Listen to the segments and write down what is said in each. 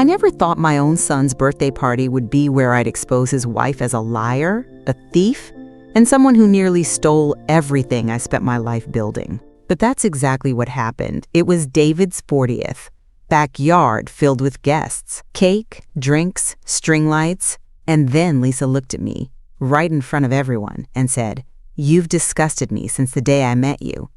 I never thought my own son's birthday party would be where I'd expose his wife as a liar, a thief, and someone who nearly stole everything I spent my life building. But that's exactly what happened. It was David's 40th. Backyard filled with guests. Cake, drinks, string lights. And then Lisa looked at me, right in front of everyone, and said, "You've disgusted me since the day I met you."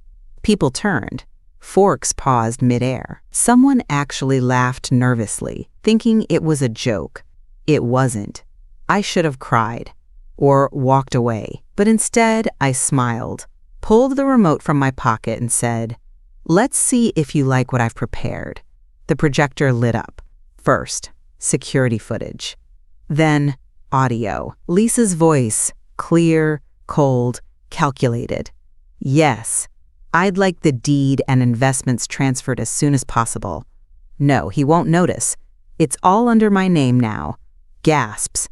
People turned. Forks paused midair. Someone actually laughed nervously, thinking it was a joke. It wasn't. I should have cried or walked away, but instead I smiled, pulled the remote from my pocket and said, "Let's see if you like what I've prepared." The projector lit up. First, security footage. Then, audio. Lisa's voice, clear, cold, calculated. "Yes, I'd like the deed and investments transferred as soon as possible." "No, he won't notice. It's all under my name now." Gasps.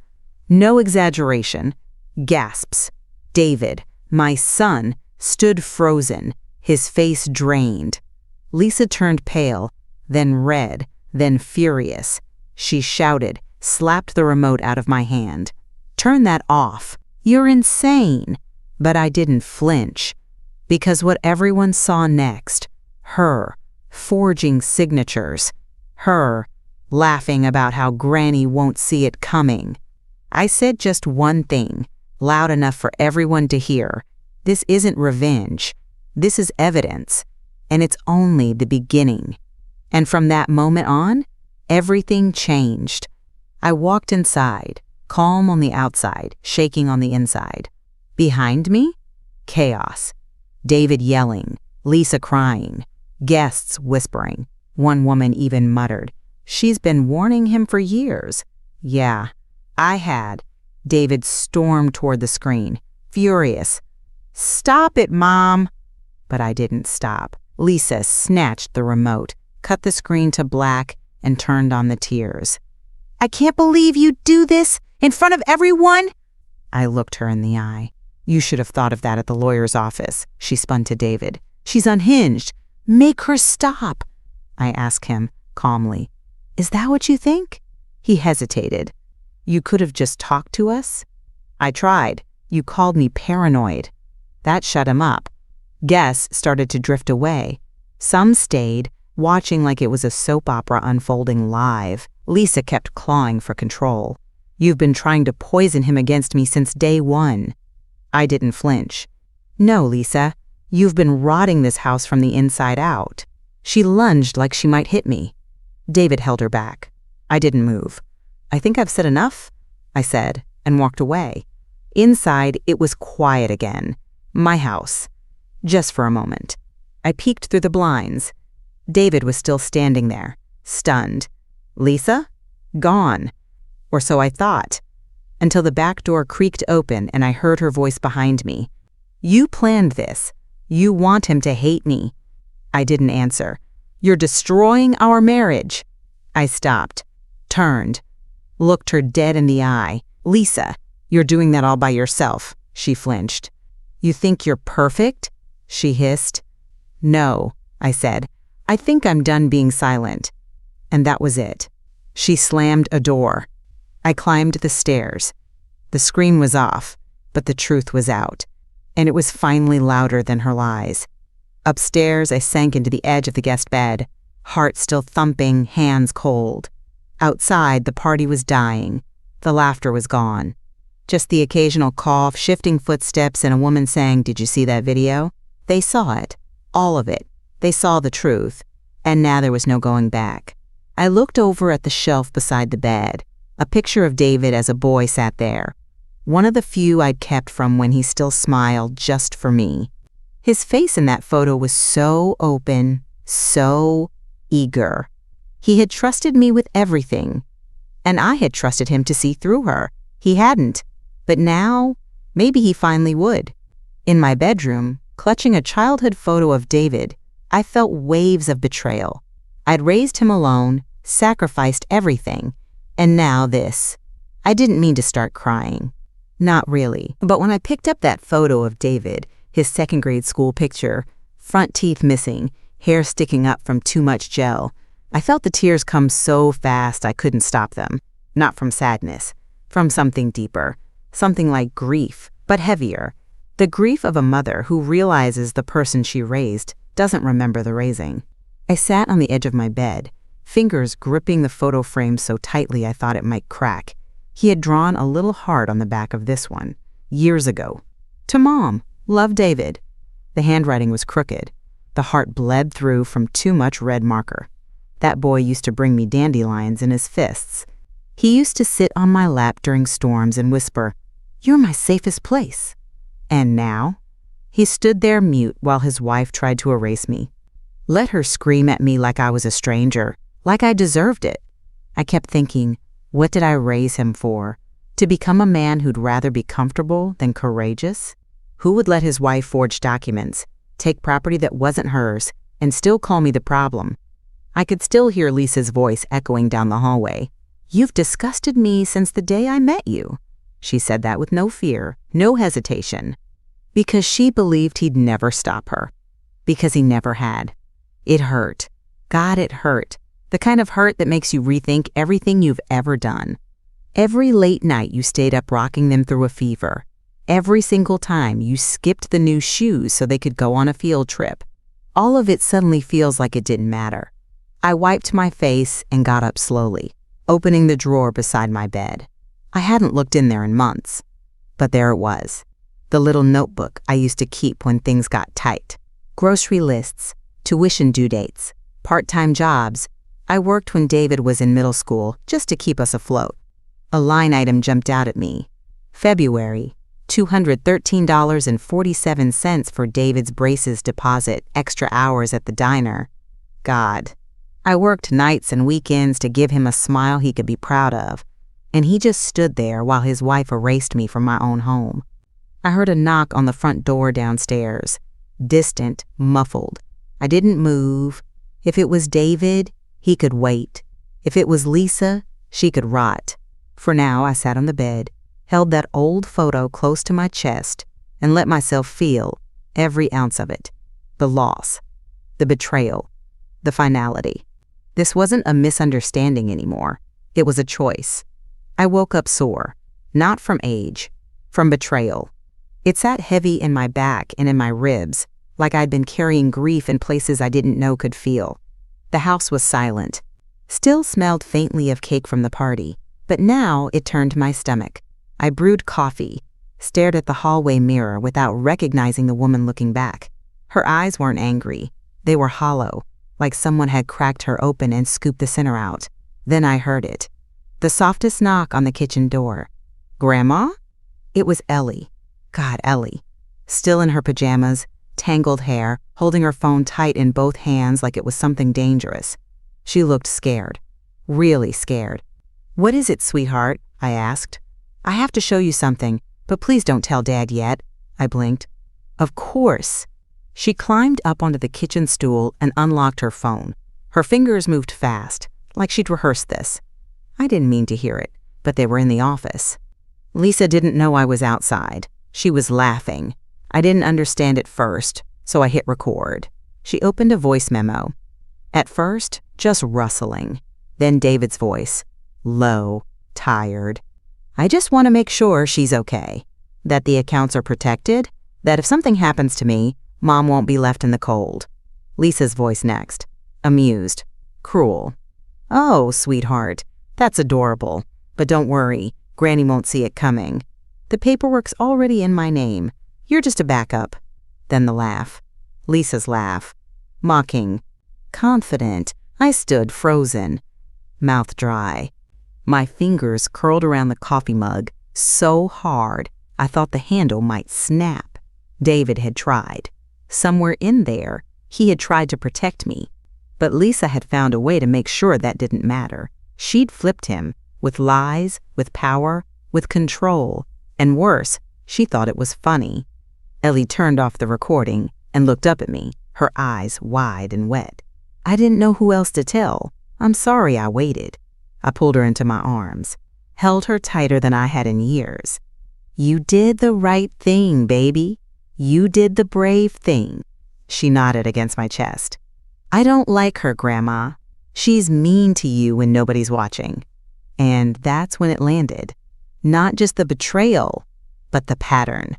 No exaggeration. Gasps. David, my son, stood frozen, his face drained. Lisa turned pale, then red, then furious. She shouted, slapped the remote out of my hand. "Turn that off. You're insane." But I didn't flinch, because what everyone saw next, her forging signatures, her laughing about how Granny won't see it coming. I said just one thing, loud enough for everyone to hear. This isn't revenge. This is evidence, and it's only the beginning. And from that moment on, everything changed. I walked inside, calm on the outside, shaking on the inside. Behind me, chaos. David yelling, Lisa crying, guests whispering. One woman even muttered, "She's been warning him for years." Yeah, I had. David stormed toward the screen, furious. "Stop it, Mom!" But I didn't stop. Lisa snatched the remote, cut the screen to black, and turned on the tears. "I can't believe you do this in front of everyone!" I looked her in the eye. "You should have thought of that at the lawyer's office," she spun to David. "She's unhinged. Make her stop." I asked him calmly, "Is that what you think?" He hesitated. "You could have just talked to us?" "I tried. You called me paranoid." That shut him up. Guests started to drift away. Some stayed, watching like it was a soap opera unfolding live. Lisa kept clawing for control. "You've been trying to poison him against me since day one." I didn't flinch. "No, Lisa, you've been rotting this house from the inside out." She lunged like she might hit me. David held her back. I didn't move. "I think I've said enough," I said, and walked away. Inside, it was quiet again. My house. Just for a moment. I peeked through the blinds. David was still standing there, stunned. Lisa? Gone. Or so I thought. Until the back door creaked open and I heard her voice behind me. "You planned this. You want him to hate me." I didn't answer. "You're destroying our marriage." I stopped, turned, looked her dead in the eye. "Lisa, you're doing that all by yourself." She flinched. "You think you're perfect?" she hissed. "No," I said. "I think I'm done being silent." And that was it. She slammed a door. I climbed the stairs. The screen was off, but the truth was out, and it was finally louder than her lies. Upstairs, I sank into the edge of the guest bed, heart still thumping, hands cold. Outside, the party was dying. The laughter was gone. Just the occasional cough, shifting footsteps, and a woman saying, "Did you see that video?" They saw it. All of it. They saw the truth. And now there was no going back. I looked over at the shelf beside the bed. A picture of David as a boy sat there. One of the few I'd kept from when he still smiled just for me. His face in that photo was so open, so eager. He had trusted me with everything. And I had trusted him to see through her. He hadn't. But now, maybe he finally would. In my bedroom, clutching a childhood photo of David, I felt waves of betrayal. I'd raised him alone, sacrificed everything, and now this. I didn't mean to start crying. Not really. But when I picked up that photo of David, his second-grade school picture, front teeth missing, hair sticking up from too much gel, I felt the tears come so fast I couldn't stop them. Not from sadness, from something deeper, something like grief, but heavier. The grief of a mother who realizes the person she raised doesn't remember the raising. I sat on the edge of my bed, fingers gripping the photo frame so tightly I thought it might crack. He had drawn a little heart on the back of this one, years ago. To Mom, love David. The handwriting was crooked. The heart bled through from too much red marker. That boy used to bring me dandelions in his fists. He used to sit on my lap during storms and whisper, "You're my safest place." And now? He stood there mute while his wife tried to erase me. Let her scream at me like I was a stranger, like I deserved it. I kept thinking, what did I raise him for? To become a man who'd rather be comfortable than courageous? Who would let his wife forge documents, take property that wasn't hers, and still call me the problem? I could still hear Lisa's voice echoing down the hallway. "You've disgusted me since the day I met you." She said that with no fear, no hesitation. Because she believed he'd never stop her. Because he never had. It hurt. God, it hurt. The kind of hurt that makes you rethink everything you've ever done. Every late night you stayed up rocking them through a fever. Every single time you skipped the new shoes so they could go on a field trip. All of it suddenly feels like it didn't matter. I wiped my face and got up slowly, opening the drawer beside my bed. I hadn't looked in there in months. But there it was. The little notebook I used to keep when things got tight. Grocery lists, tuition due dates, part-time jobs. I worked when David was in middle school just to keep us afloat. A line item jumped out at me. February, $213.47 for David's braces deposit, extra hours at the diner. God. I worked nights and weekends to give him a smile he could be proud of, and he just stood there while his wife erased me from my own home. I heard a knock on the front door downstairs, distant, muffled. I didn't move. If it was David, he could wait. If it was Lisa, she could rot. For now, I sat on the bed, held that old photo close to my chest, and let myself feel every ounce of it. The loss, the betrayal, the finality. This wasn't a misunderstanding anymore. It was a choice. I woke up sore, not from age, from betrayal. It sat heavy in my back and in my ribs, like I'd been carrying grief in places I didn't know could feel. The house was silent, still smelled faintly of cake from the party, but now it turned my stomach. I brewed coffee, stared at the hallway mirror without recognizing the woman looking back. Her eyes weren't angry. They were hollow, like someone had cracked her open and scooped the center out. Then I heard it. The softest knock on the kitchen door. "Grandma?" It was Ellie. God, Ellie. Still in her pajamas, tangled hair, holding her phone tight in both hands like it was something dangerous. She looked scared. Really scared. "What is it, sweetheart?" I asked. "I have to show you something, but please don't tell Dad yet." I blinked. "Of course." She climbed up onto the kitchen stool and unlocked her phone. Her fingers moved fast, like she'd rehearsed this. I didn't mean to hear it, but they were in the office. Lisa didn't know I was outside. She was laughing. I didn't understand at first, so I hit record. She opened a voice memo. At first, just rustling. Then David's voice. Low, tired. "I just want to make sure she's okay. That the accounts are protected. That if something happens to me, Mom won't be left in the cold." Lisa's voice next. Amused. Cruel. "Oh, sweetheart, that's adorable. But don't worry, Granny won't see it coming. The paperwork's already in my name. You're just a backup." Then the laugh. Lisa's laugh. Mocking. Confident. I stood frozen. Mouth dry. My fingers curled around the coffee mug so hard I thought the handle might snap. David had tried. Somewhere in there, he had tried to protect me. But Lisa had found a way to make sure that didn't matter. She'd flipped him, with lies, with power, with control. And worse, she thought it was funny. Ellie turned off the recording and looked up at me, her eyes wide and wet. I didn't know who else to tell. I'm sorry I waited. I pulled her into my arms, held her tighter than I had in years. "You did the right thing, baby. You did the brave thing." She nodded against my chest. "I don't like her, Grandma." She's mean to you when nobody's watching. And that's when it landed. Not just the betrayal, but the pattern.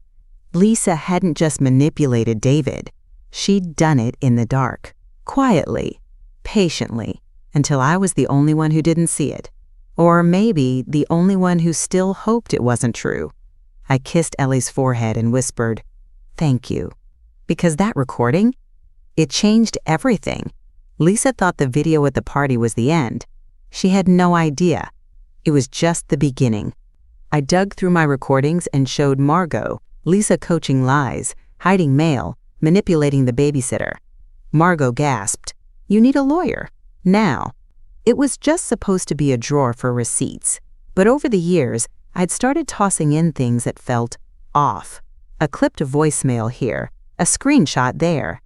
Lisa hadn't just manipulated David. She'd done it in the dark, quietly, patiently, until I was the only one who didn't see it. Or maybe the only one who still hoped it wasn't true. I kissed Ellie's forehead and whispered, "Thank you." Because that recording, it changed everything. Lisa thought the video at the party was the end. She had no idea. It was just the beginning. I dug through my recordings and showed Margot, Lisa coaching lies, hiding mail, manipulating the babysitter. Margot gasped, "You need a lawyer. Now." It was just supposed to be a drawer for receipts. But over the years, I'd started tossing in things that felt off. A clipped voicemail here, a screenshot there.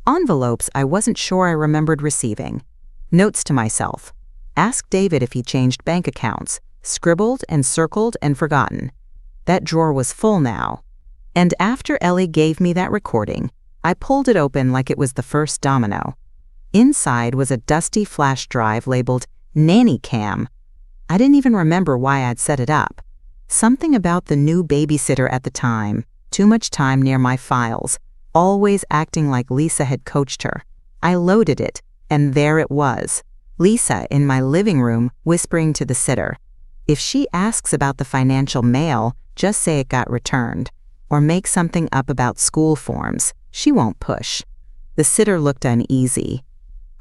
Envelopes I wasn't sure I remembered receiving. Notes to myself. Ask David if he changed bank accounts, scribbled and circled and forgotten. That drawer was full now. And after Ellie gave me that recording, I pulled it open like it was the first domino. Inside was a dusty flash drive labeled Nanny Cam. I didn't even remember why I'd set it up. Something about the new babysitter at the time, too much time near my files, always acting like Lisa had coached her. I loaded it, and there it was. Lisa in my living room whispering to the sitter, "If she asks about the financial mail, just say it got returned. Or make something up about school forms. She won't push." The sitter looked uneasy.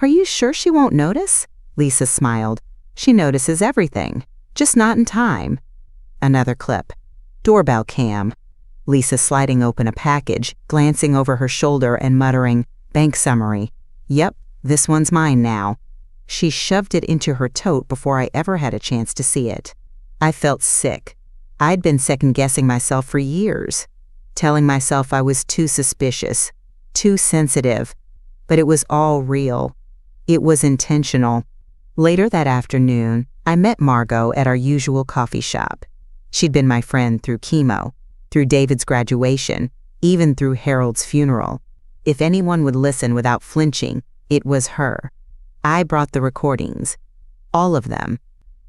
"Are you sure she won't notice?" Lisa smiled. "She notices everything, just not in time." Another clip. Doorbell cam. Lisa sliding open a package, glancing over her shoulder and muttering, "Bank summary. Yep, this one's mine now." She shoved it into her tote before I ever had a chance to see it. I felt sick. I'd been second-guessing myself for years, telling myself I was too suspicious, too sensitive. But it was all real. It was intentional. Later that afternoon, I met Margot at our usual coffee shop. She'd been my friend through chemo, through David's graduation, even through Harold's funeral. If anyone would listen without flinching, it was her. I brought the recordings. All of them.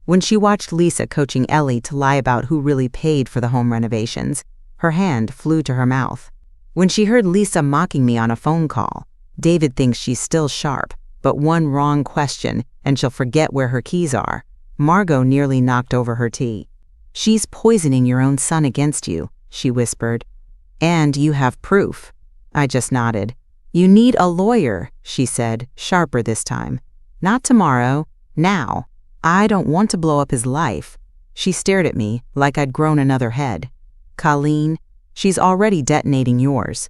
When she watched Lisa coaching Ellie to lie about who really paid for the home renovations, her hand flew to her mouth. When she heard Lisa mocking me on a phone call, David thinks she's still sharp, but one wrong question and she'll forget where her keys are. Margot nearly knocked over her tea. "She's poisoning your own son against you," she whispered. "And you have proof." I just nodded. "You need a lawyer," she said, sharper this time. "Not tomorrow, now. I don't want to blow up his life." She stared at me like I'd grown another head. "Colleen, she's already detonating yours."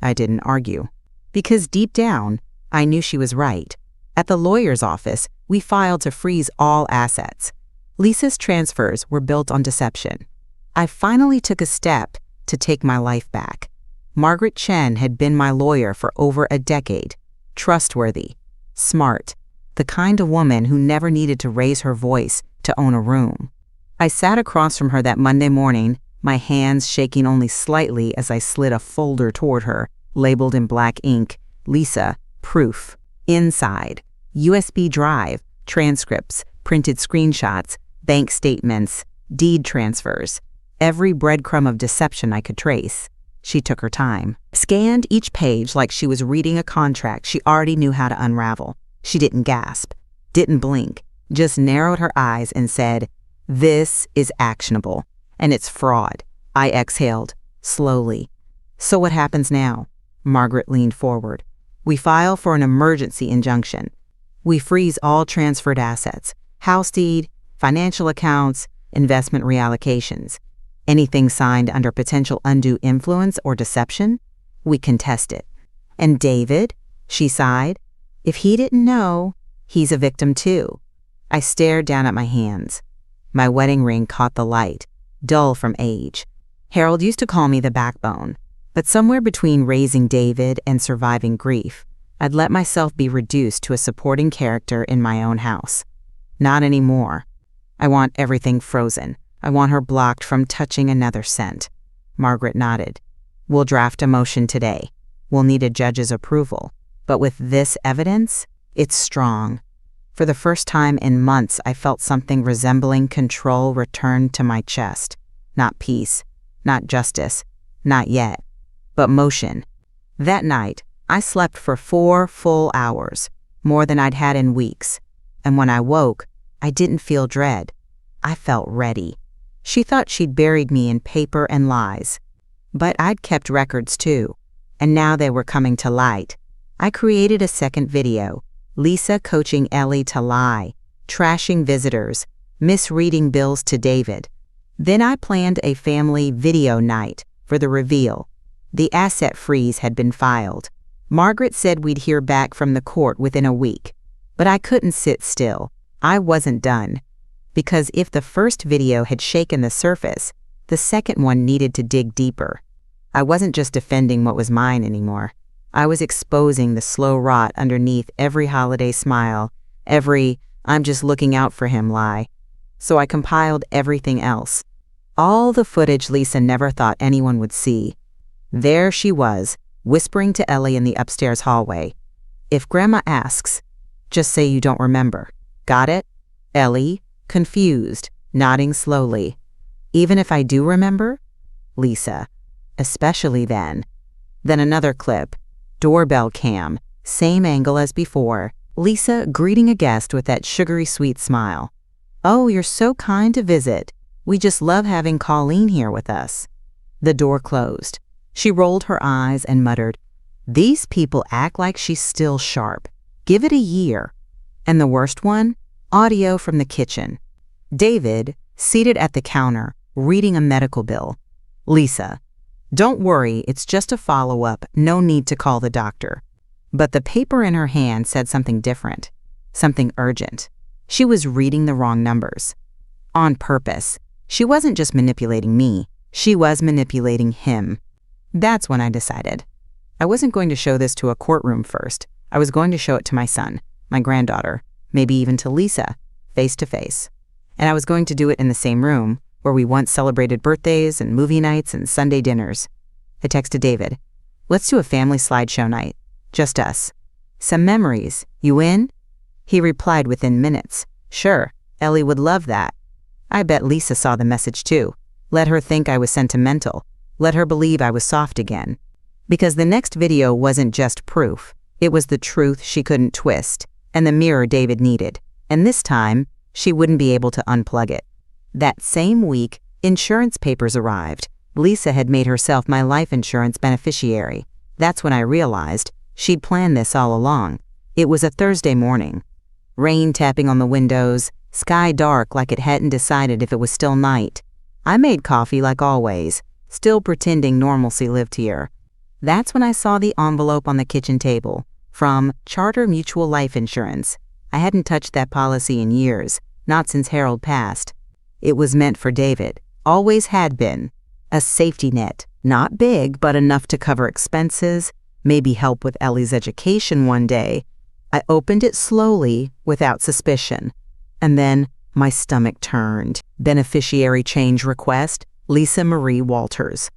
I didn't argue. Because deep down, I knew she was right. At the lawyer's office, we filed to freeze all assets. Lisa's transfers were built on deception. I finally took a step to take my life back. Margaret Chen had been my lawyer for over a decade. Trustworthy, smart, the kind of woman who never needed to raise her voice to own a room. I sat across from her that Monday morning, my hands shaking only slightly as I slid a folder toward her, labeled in black ink, "Lisa, proof." Inside, USB drive, transcripts, printed screenshots, bank statements, deed transfers, every breadcrumb of deception I could trace. She took her time, scanned each page like she was reading a contract she already knew how to unravel. She didn't gasp, didn't blink, just narrowed her eyes and said, "This is actionable, and it's fraud." I exhaled, slowly. "So what happens now?" Margaret leaned forward. "We file for an emergency injunction. We freeze all transferred assets, house deed, financial accounts, investment reallocations. Anything signed under potential undue influence or deception, we contest it." "And David?" she sighed. "If he didn't know, he's a victim too." I stared down at my hands. My wedding ring caught the light, dull from age. Harold used to call me the backbone, but somewhere between raising David and surviving grief, I'd let myself be reduced to a supporting character in my own house. Not anymore. I want everything frozen. I want her blocked from touching another cent. Margaret nodded. "We'll draft a motion today. We'll need a judge's approval. But with this evidence, it's strong." For the first time in months, I felt something resembling control return to my chest. Not peace, not justice, not yet, but motion. That night, I slept for 4 full hours, more than I'd had in weeks. And when I woke, I didn't feel dread. I felt ready. She thought she'd buried me in paper and lies. But I'd kept records too, and now they were coming to light. I created a second video, Lisa coaching Ellie to lie, trashing visitors, misreading bills to David. Then I planned a family video night for the reveal. The asset freeze had been filed. Margaret said we'd hear back from the court within a week. But I couldn't sit still. I wasn't done. Because if the first video had shaken the surface, the second one needed to dig deeper. I wasn't just defending what was mine anymore. I was exposing the slow rot underneath every holiday smile, every "I'm just looking out for him" lie. So I compiled everything else. All the footage Lisa never thought anyone would see. There she was, whispering to Ellie in the upstairs hallway. "If Grandma asks, just say you don't remember. Got it?" Ellie, confused, nodding slowly. "Even if I do remember?" Lisa, "Especially then." Then another clip, doorbell cam, same angle as before. Lisa greeting a guest with that sugary sweet smile. "Oh, you're so kind to visit. We just love having Colleen here with us." The door closed. She rolled her eyes and muttered, "These people act like she's still sharp. Give it a year." And the worst one? Audio from the kitchen. David, seated at the counter, reading a medical bill. "Lisa, don't worry, it's just a follow-up, no need to call the doctor." But the paper in her hand said something different, something urgent. She was reading the wrong numbers. On purpose. She wasn't just manipulating me, she was manipulating him. That's when I decided. I wasn't going to show this to a courtroom first. I was going to show it to my son, my granddaughter, maybe even to Lisa, face to face. And I was going to do it in the same room where we once celebrated birthdays and movie nights and Sunday dinners. I texted David, "Let's do a family slideshow night. Just us. Some memories. You in?" He replied within minutes, "Sure, Ellie would love that." I bet Lisa saw the message too. Let her think I was sentimental. Let her believe I was soft again. Because the next video wasn't just proof. It was the truth she couldn't twist, and the mirror David needed. And this time, she wouldn't be able to unplug it. That same week, insurance papers arrived. Lisa had made herself my life insurance beneficiary. That's when I realized she'd planned this all along. It was a Thursday morning. Rain tapping on the windows, sky dark like it hadn't decided if it was still night. I made coffee like always, still pretending normalcy lived here. That's when I saw the envelope on the kitchen table, from Charter Mutual Life Insurance. I hadn't touched that policy in years, not since Harold passed. It was meant for David, always had been. A safety net, not big, but enough to cover expenses, maybe help with Ellie's education one day. I opened it slowly, without suspicion. And then my stomach turned. Beneficiary change request, Lisa Marie Walters.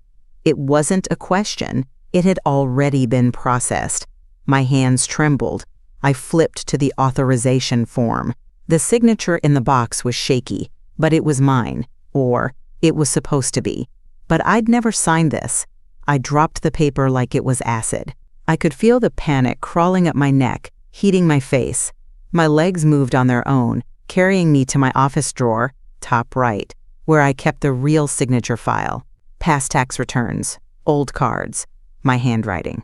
It wasn't a question. It had already been processed. My hands trembled. I flipped to the authorization form. The signature in the box was shaky, but it was mine, or it was supposed to be. But I'd never signed this. I dropped the paper like it was acid. I could feel the panic crawling up my neck, heating my face. My legs moved on their own, carrying me to my office drawer, top right, where I kept the real signature file. Past tax returns, old cards, my handwriting.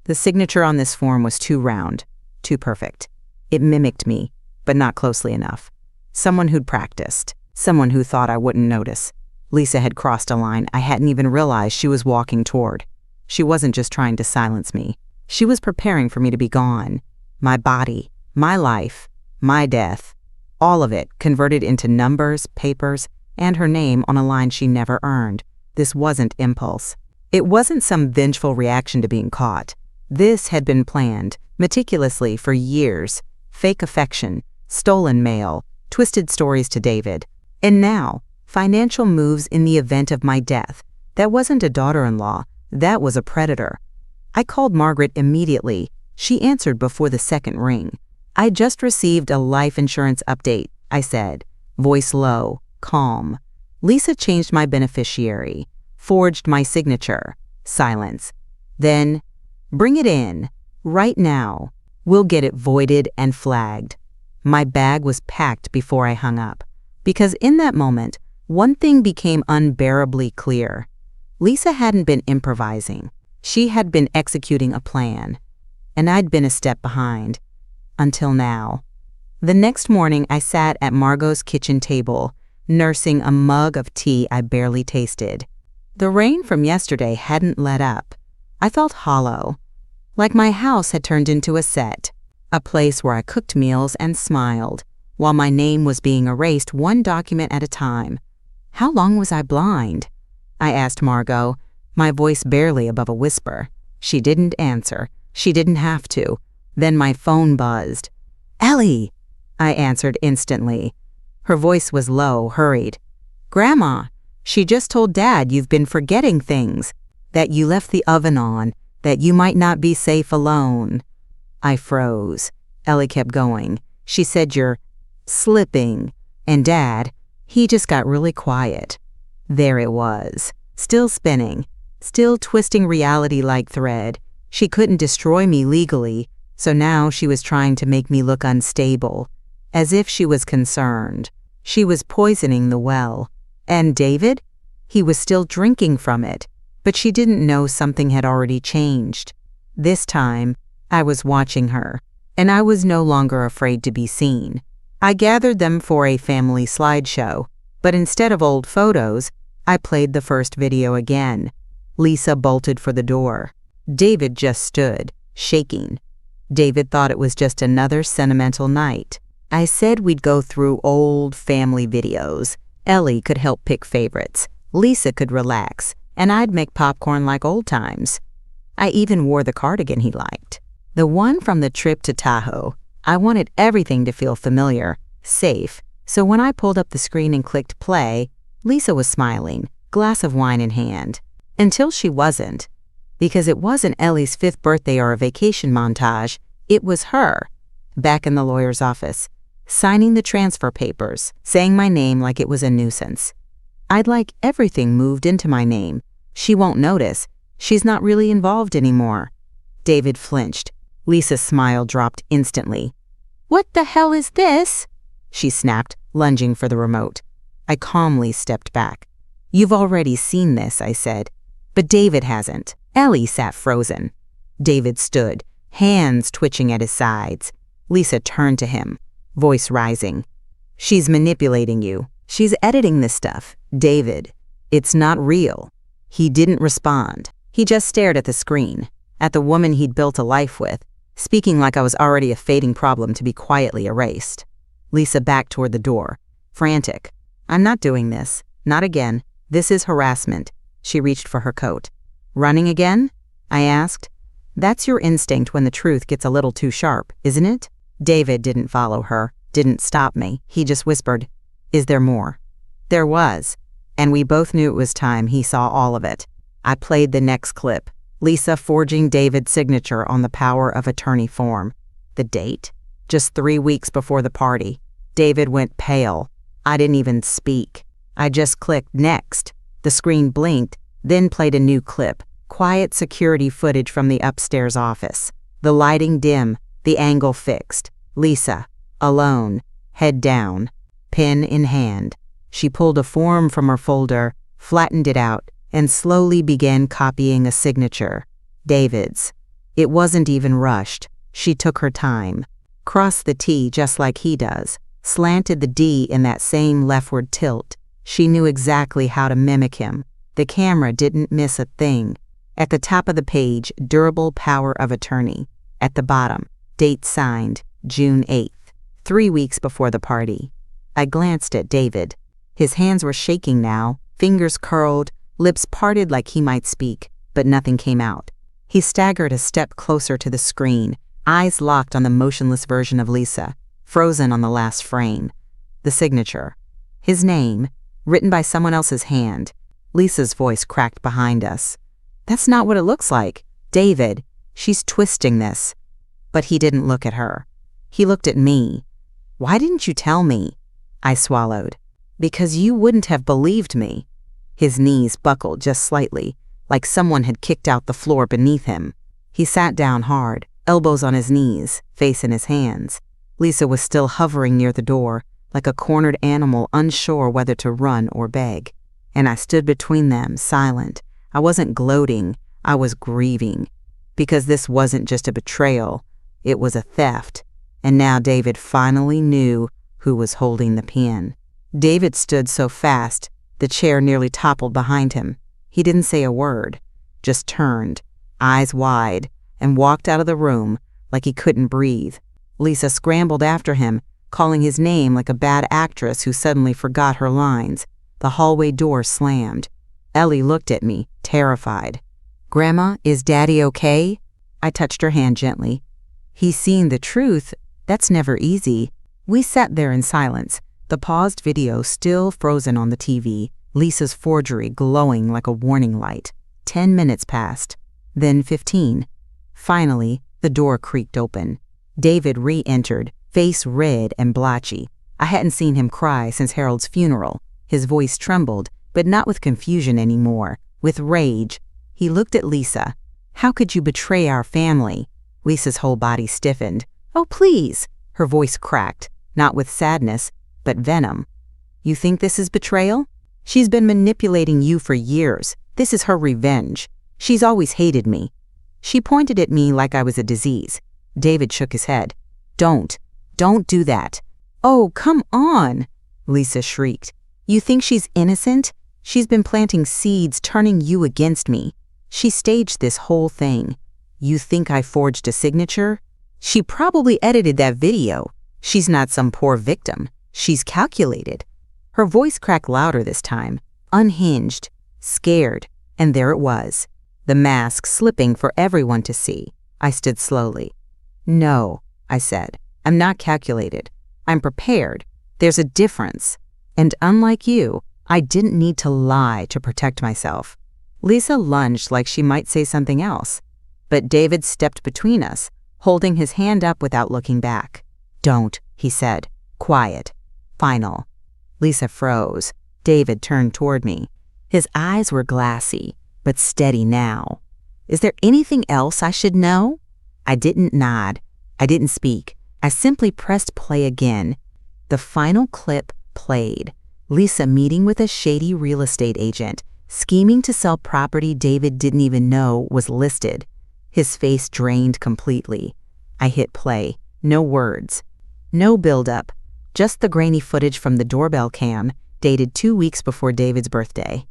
The signature on this form was too round, too perfect. It mimicked me, but not closely enough. Someone who'd practiced, someone who thought I wouldn't notice. Lisa had crossed a line I hadn't even realized she was walking toward. She wasn't just trying to silence me. She was preparing for me to be gone. My body, my life, my death, all of it converted into numbers, papers, and her name on a line she never earned. This wasn't impulse. It wasn't some vengeful reaction to being caught. This had been planned, meticulously for years. Fake affection, stolen mail, twisted stories to David. And now, financial moves in the event of my death. That wasn't a daughter-in-law, that was a predator. I called Margaret immediately. She answered before the second ring. "I just received a life insurance update," I said, voice low, calm. "Lisa changed my beneficiary, forged my signature." Silence. Then, "Bring it in, right now. We'll get it voided and flagged." My bag was packed before I hung up, because in that moment, one thing became unbearably clear. Lisa hadn't been improvising. She had been executing a plan, and I'd been a step behind. Until now. The next morning, I sat at Margot's kitchen table, nursing a mug of tea I barely tasted. The rain from yesterday hadn't let up. I felt hollow, like my house had turned into a set, a place where I cooked meals and smiled, while my name was being erased one document at a time. How long was I blind? I asked Margot, my voice barely above a whisper. She didn't answer. She didn't have to. Then my phone buzzed. "Ellie," I answered instantly. Her voice was low, hurried. "Grandma, she just told Dad you've been forgetting things, that you left the oven on, that you might not be safe alone." I froze. Ellie kept going. She said, "You're slipping." And Dad, he just got really quiet. There it was, still spinning, still twisting reality like thread. She couldn't destroy me legally, so now she was trying to make me look unstable, as if she was concerned. She was poisoning the well. And David? He was still drinking from it, but she didn't know something had already changed. This time, I was watching her, and I was no longer afraid to be seen. I gathered them for a family slideshow, but instead of old photos, I played the first video again. Lisa bolted for the door. David just stood, shaking. David thought it was just another sentimental night. I said we'd go through old family videos. Ellie could help pick favorites. Lisa could relax, and I'd make popcorn like old times. I even wore the cardigan he liked. The one from the trip to Tahoe. I wanted everything to feel familiar, safe, so when I pulled up the screen and clicked play, Lisa was smiling, glass of wine in hand. Until she wasn't. Because it wasn't Ellie's 5th birthday or a vacation montage, it was her, back in the lawyer's office, signing the transfer papers, saying my name like it was a nuisance. I'd like everything moved into my name. She won't notice. She's not really involved anymore. David flinched. Lisa's smile dropped instantly. "What the hell is this?" she snapped, lunging for the remote. I calmly stepped back. "You've already seen this," I said. But David hasn't. Ellie sat frozen. David stood, hands twitching at his sides. Lisa turned to him, voice rising. "She's manipulating you. She's editing this stuff. David, it's not real." He didn't respond. He just stared at the screen, at the woman he'd built a life with, speaking like I was already a fading problem to be quietly erased. Lisa backed toward the door, frantic. "I'm not doing this. Not again. This is harassment." She reached for her coat. "Running again?" I asked. "That's your instinct when the truth gets a little too sharp, isn't it?" David didn't follow her, didn't stop me. He just whispered, "Is there more?" There was, and we both knew it was time he saw all of it. I played the next clip, Lisa forging David's signature on the power of attorney form. The date? Just 3 weeks before the party. David went pale. I didn't even speak. I just clicked next. The screen blinked, then played a new clip, quiet security footage from the upstairs office. The lighting dim, the angle fixed. Lisa, alone, head down, pen in hand. She pulled a form from her folder, flattened it out, and slowly began copying a signature. David's. It wasn't even rushed. She took her time. Crossed the T just like he does. Slanted the D in that same leftward tilt. She knew exactly how to mimic him. The camera didn't miss a thing. At the top of the page, durable power of attorney. At the bottom, date signed, June 8th, 3 weeks before the party. I glanced at David. His hands were shaking now, fingers curled, lips parted like he might speak, but nothing came out. He staggered a step closer to the screen, eyes locked on the motionless version of Lisa, frozen on the last frame. The signature. His name, written by someone else's hand. Lisa's voice cracked behind us. "That's not what it looks like. David, she's twisting this." But he didn't look at her. He looked at me. "Why didn't you tell me?" I swallowed. "Because you wouldn't have believed me." His knees buckled just slightly, like someone had kicked out the floor beneath him. He sat down hard, elbows on his knees, face in his hands. Lisa was still hovering near the door, like a cornered animal unsure whether to run or beg. And I stood between them, silent. I wasn't gloating, I was grieving. Because this wasn't just a betrayal, it was a theft. And now David finally knew who was holding the pen. David stood so fast, the chair nearly toppled behind him. He didn't say a word, just turned, eyes wide, and walked out of the room like he couldn't breathe. Lisa scrambled after him, calling his name like a bad actress who suddenly forgot her lines. The hallway door slammed. Ellie looked at me, terrified. "Grandma, is Daddy okay?" I touched her hand gently. "He's seen the truth. That's never easy." We sat there in silence, the paused video still frozen on the TV, Lisa's forgery glowing like a warning light. 10 minutes passed, then 15. Finally, the door creaked open. David re-entered, face red and blotchy. I hadn't seen him cry since Harold's funeral. His voice trembled, but not with confusion anymore, with rage. He looked at Lisa. "How could you betray our family?" Lisa's whole body stiffened. "Oh, please." Her voice cracked, not with sadness, but venom. "You think this is betrayal? She's been manipulating you for years. This is her revenge. She's always hated me." She pointed at me like I was a disease. David shook his head. Don't do that." "Oh, come on," Lisa shrieked. "You think she's innocent? She's been planting seeds, turning you against me. She staged this whole thing. You think I forged a signature? She probably edited that video. She's not some poor victim. She's calculated." Her voice cracked louder this time, unhinged, scared, and there it was, the mask slipping for everyone to see. I stood slowly. "No," I said, "I'm not calculated. I'm prepared. There's a difference. And unlike you, I didn't need to lie to protect myself." Lisa lunged like she might say something else, but David stepped between us, holding his hand up without looking back. "Don't," he said, quiet, final. Lisa froze. David turned toward me. His eyes were glassy, but steady now. "Is there anything else I should know?" I didn't nod. I didn't speak. I simply pressed play again. The final clip played. Lisa meeting with a shady real estate agent, scheming to sell property David didn't even know was listed. His face drained completely. I hit play. No words. No build-up. Just the grainy footage from the doorbell cam, dated 2 weeks before David's birthday.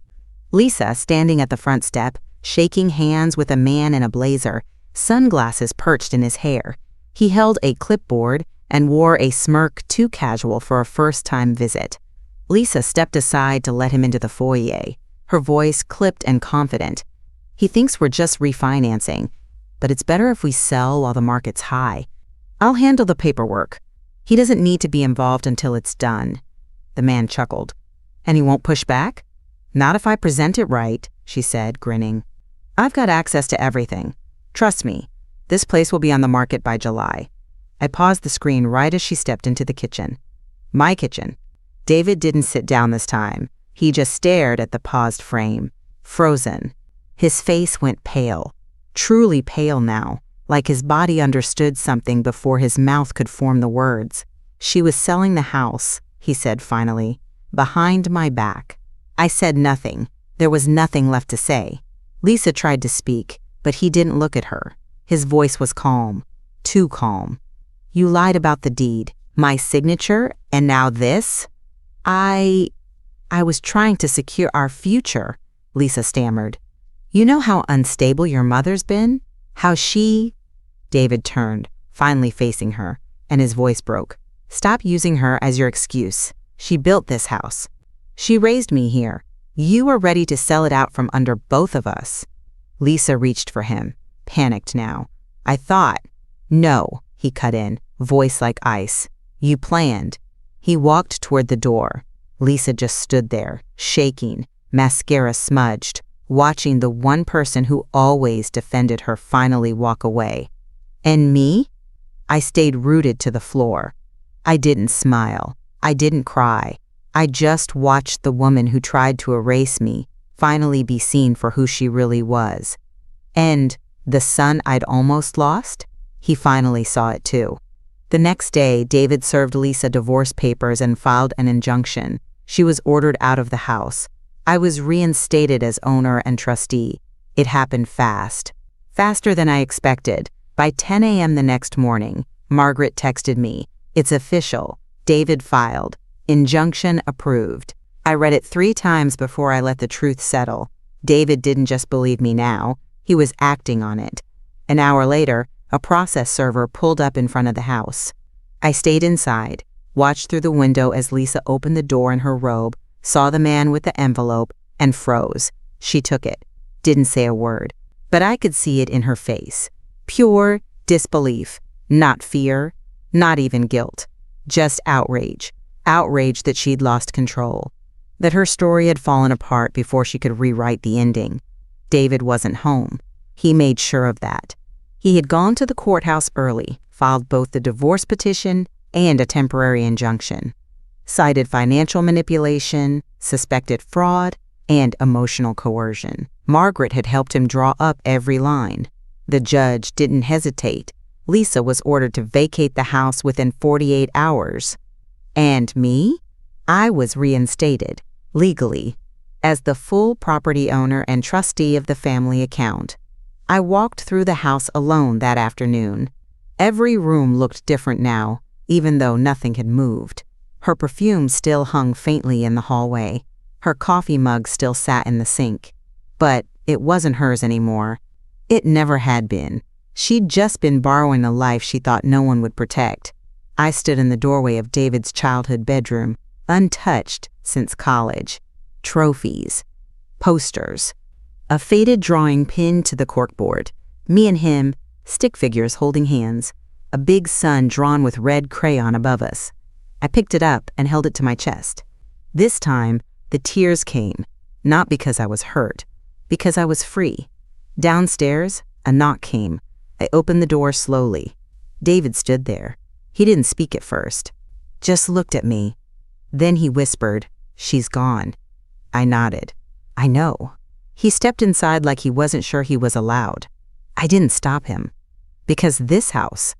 Lisa standing at the front step, shaking hands with a man in a blazer, sunglasses perched in his hair. He held a clipboard and wore a smirk too casual for a first-time visit. Lisa stepped aside to let him into the foyer, her voice clipped and confident. "He thinks we're just refinancing, but it's better if we sell while the market's high. I'll handle the paperwork. He doesn't need to be involved until it's done." The man chuckled. "And he won't push back?" "Not if I present it right," she said, grinning. "I've got access to everything. Trust me, this place will be on the market by July." I paused the screen right as she stepped into the kitchen. My kitchen. David didn't sit down this time. He just stared at the paused frame, frozen. His face went pale, truly pale now, like his body understood something before his mouth could form the words. "She was selling the house," he said finally, "behind my back." I said nothing. There was nothing left to say. Lisa tried to speak, but he didn't look at her. His voice was calm, too calm. "You lied about the deed, my signature, and now this?" I was trying to secure our future," Lisa stammered. "You know how unstable your mother's been? How she—" David turned, finally facing her, and his voice broke. "Stop using her as your excuse. She built this house. She raised me here. You are ready to sell it out from under both of us." Lisa reached for him, panicked now. "I thought—" "No," he cut in, voice like ice. "You planned." He walked toward the door. Lisa just stood there, shaking, mascara smudged, watching the one person who always defended her finally walk away. "And me?" I stayed rooted to the floor. I didn't smile. I didn't cry. I just watched the woman who tried to erase me finally be seen for who she really was. And the son I'd almost lost? He finally saw it too. The next day, David served Lisa divorce papers and filed an injunction. She was ordered out of the house. I was reinstated as owner and trustee. It happened fast. Faster than I expected. By 10 a.m. the next morning, Margaret texted me. It's official. David filed. Injunction approved. I read it 3 times before I let the truth settle. David didn't just believe me now. He was acting on it. An hour later, a process server pulled up in front of the house. I stayed inside, watched through the window as Lisa opened the door in her robe, saw the man with the envelope, and froze. She took it. Didn't say a word. But I could see it in her face. Pure disbelief. Not fear. Not even guilt. Just outrage. Outrage that she'd lost control. That her story had fallen apart before she could rewrite the ending. David wasn't home. He made sure of that. He had gone to the courthouse early, filed both the divorce petition and a temporary injunction. Cited financial manipulation, suspected fraud, and emotional coercion. Margaret had helped him draw up every line. The judge didn't hesitate. Lisa was ordered to vacate the house within 48 hours. And me? I was reinstated, legally, as the full property owner and trustee of the family account. I walked through the house alone that afternoon. Every room looked different now, even though nothing had moved. Her perfume still hung faintly in the hallway. Her coffee mug still sat in the sink. But it wasn't hers anymore. It never had been. She'd just been borrowing a life she thought no one would protect. I stood in the doorway of David's childhood bedroom, untouched since college. Trophies. Posters. A faded drawing pinned to the corkboard. Me and him, stick figures holding hands. A big sun drawn with red crayon above us. I picked it up and held it to my chest. This time, the tears came, not because I was hurt, because I was free. Downstairs, a knock came. I opened the door slowly. David stood there. He didn't speak at first, just looked at me. Then he whispered, "She's gone." I nodded. "I know." He stepped inside like he wasn't sure he was allowed. I didn't stop him. Because this house,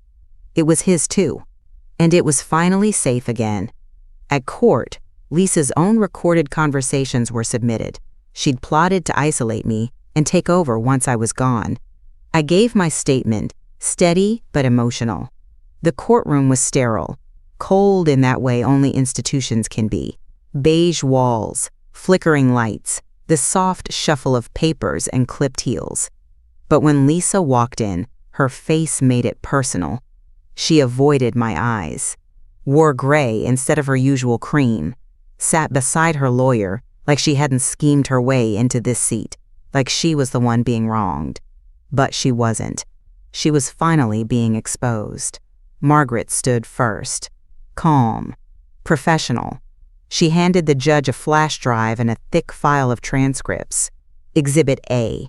it was his too. And it was finally safe again. At court, Lisa's own recorded conversations were submitted. She'd plotted to isolate me and take over once I was gone. I gave my statement, steady but emotional. The courtroom was sterile, cold in that way only institutions can be. Beige walls, flickering lights, the soft shuffle of papers and clipped heels. But when Lisa walked in, her face made it personal. She avoided my eyes, wore gray instead of her usual cream, sat beside her lawyer like she hadn't schemed her way into this seat, like she was the one being wronged. But she wasn't. She was finally being exposed. Margaret stood first, calm, professional. She handed the judge a flash drive and a thick file of transcripts. Exhibit A.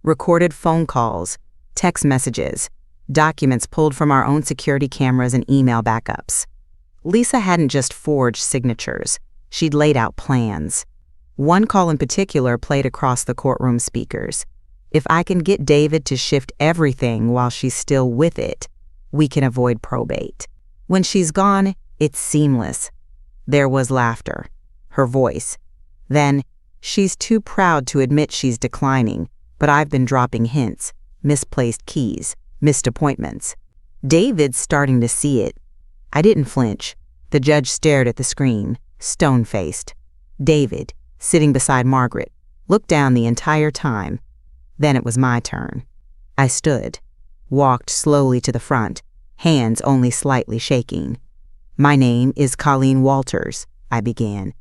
Recorded phone calls, text messages, documents pulled from our own security cameras and email backups. Lisa hadn't just forged signatures. She'd laid out plans. One call in particular played across the courtroom speakers. If I can get David to shift everything while she's still with it, we can avoid probate. When she's gone, it's seamless. There was laughter. Her voice. Then, she's too proud to admit she's declining, but I've been dropping hints, misplaced keys, missed appointments. David's starting to see it. I didn't flinch. The judge stared at the screen, stone-faced. David, sitting beside Margaret, looked down the entire time. Then it was my turn. I stood, walked slowly to the front, hands only slightly shaking. "My name is Colleen Walters," I began.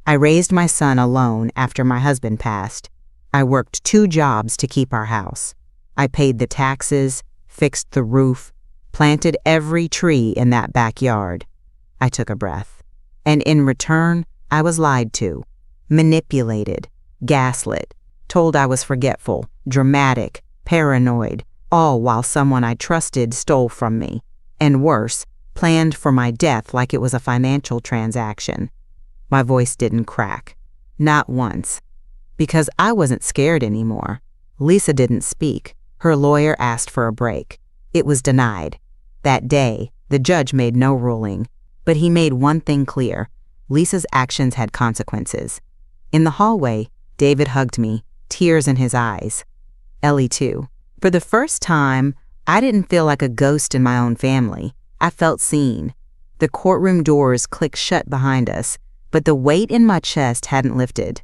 "I raised my son alone after my husband passed. I worked 2 jobs to keep our house. I paid the taxes, fixed the roof, planted every tree in that backyard." I took a breath. "And in return, I was lied to, manipulated, gaslit, told I was forgetful, dramatic, paranoid, all while someone I trusted stole from me. And worse, planned for my death like it was a financial transaction. My voice didn't crack. Not once. Because I wasn't scared anymore. Lisa didn't speak. Her lawyer asked for a break. It was denied. That day, the judge made no ruling. But he made one thing clear. Lisa's actions had consequences. In the hallway, David hugged me, tears in his eyes. Ellie too. For the first time, I didn't feel like a ghost in my own family. I felt seen. The courtroom doors clicked shut behind us, but the weight in my chest hadn't lifted.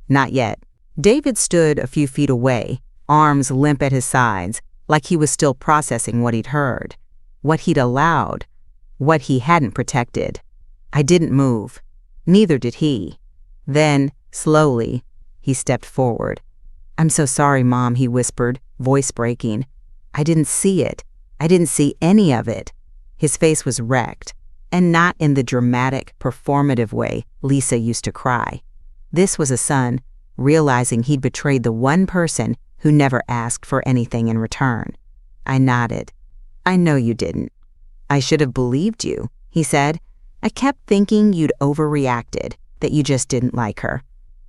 Not yet. David stood a few feet away, arms limp at his sides, like he was still processing what he'd heard, what he'd allowed, what he hadn't protected. I didn't move. Neither did he. Then, slowly, he stepped forward. "I'm so sorry, Mom," he whispered, voice breaking. "I didn't see it. I didn't see any of it." His face was wrecked, and not in the dramatic, performative way Lisa used to cry. This was a son realizing he'd betrayed the one person who never asked for anything in return. I nodded. "I know you didn't." "I should have believed you," he said. "I kept thinking you'd overreacted, that you just didn't like her.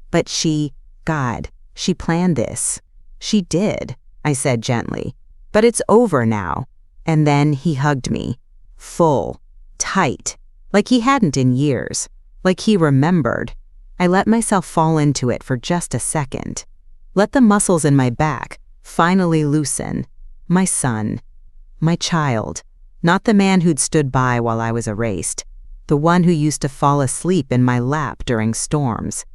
But she planned this." "She did," I said gently. "But it's over now." And then he hugged me. Full, tight, like he hadn't in years, like he remembered. I let myself fall into it for just a second. Let the muscles in my back finally loosen. My son. My child. Not the man who'd stood by while I was erased. The one who used to fall asleep in my lap during storms.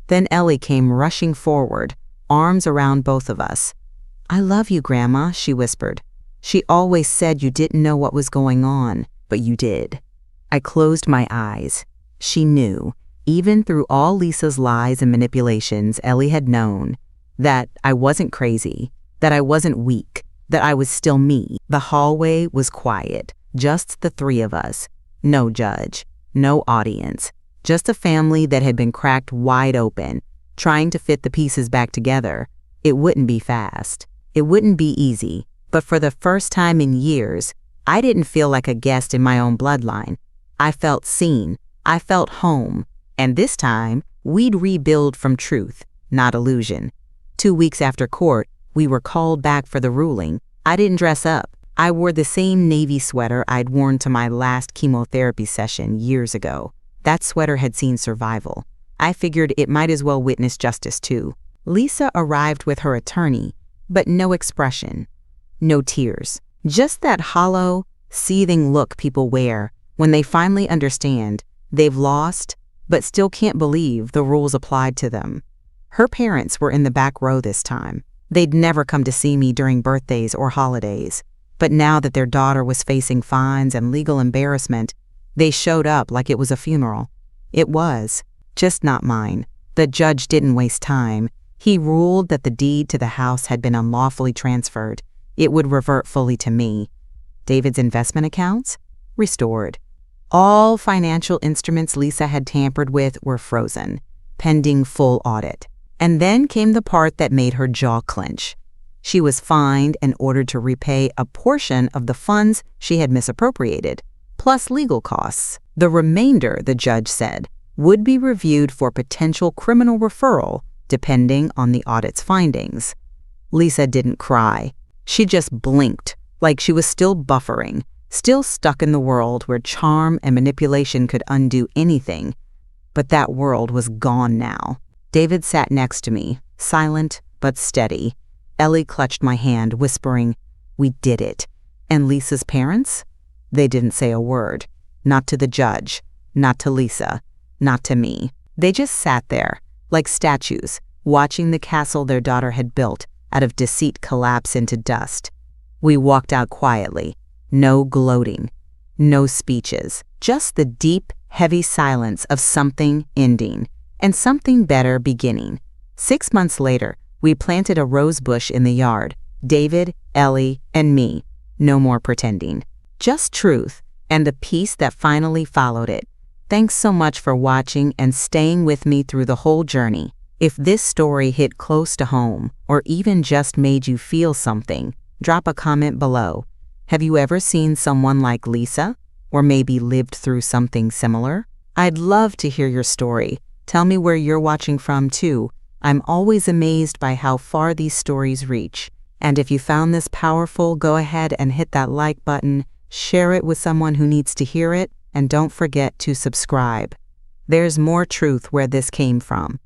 Then Ellie came rushing forward, arms around both of us. "I love you, Grandma," she whispered. "She always said you didn't know what was going on, but you did." I closed my eyes. She knew. Even through all Lisa's lies and manipulations, Ellie had known that I wasn't crazy, that I wasn't weak, that I was still me. The hallway was quiet, just the three of us. No judge, no audience, just a family that had been cracked wide open, trying to fit the pieces back together. It wouldn't be fast. It wouldn't be easy. But for the first time in years, I didn't feel like a guest in my own bloodline. I felt seen. I felt home. And this time, we'd rebuild from truth, not illusion. 2 weeks after court, we were called back for the ruling. I didn't dress up. I wore the same navy sweater I'd worn to my last chemotherapy session years ago. That sweater had seen survival. I figured it might as well witness justice too. Lisa arrived with her attorney, but no expression, no tears. Just that hollow, seething look people wear when they finally understand they've lost, but still can't believe the rules applied to them. Her parents were in the back row this time. They'd never come to see me during birthdays or holidays, but now that their daughter was facing fines and legal embarrassment, they showed up like it was a funeral. It was, just not mine. The judge didn't waste time. He ruled that the deed to the house had been unlawfully transferred. It would revert fully to me. David's investment accounts? Restored. All financial instruments Lisa had tampered with were frozen, pending full audit. And then came the part that made her jaw clench. She was fined and ordered to repay a portion of the funds she had misappropriated, plus legal costs. The remainder, the judge said, would be reviewed for potential criminal referral, depending on the audit's findings. Lisa didn't cry. She just blinked, like she was still buffering, still stuck in the world where charm and manipulation could undo anything. But that world was gone now. David sat next to me, silent but steady. Ellie clutched my hand, whispering, "We did it." And Lisa's parents? They didn't say a word. Not to the judge, not to Lisa, not to me. They just sat there, like statues, watching the castle their daughter had built out of deceit collapse into dust. We walked out quietly. No gloating, no speeches, just the deep, heavy silence of something ending and something better beginning. 6 months later, we planted a rose bush in the yard, David, Ellie, and me. No more pretending. Just truth and the peace that finally followed it. Thanks so much for watching and staying with me through the whole journey. If this story hit close to home or even just made you feel something, drop a comment below. Have you ever seen someone like Lisa? Or maybe lived through something similar? I'd love to hear your story. Tell me where you're watching from too. I'm always amazed by how far these stories reach. And if you found this powerful, go ahead and hit that like button, share it with someone who needs to hear it, and don't forget to subscribe. There's more truth where this came from.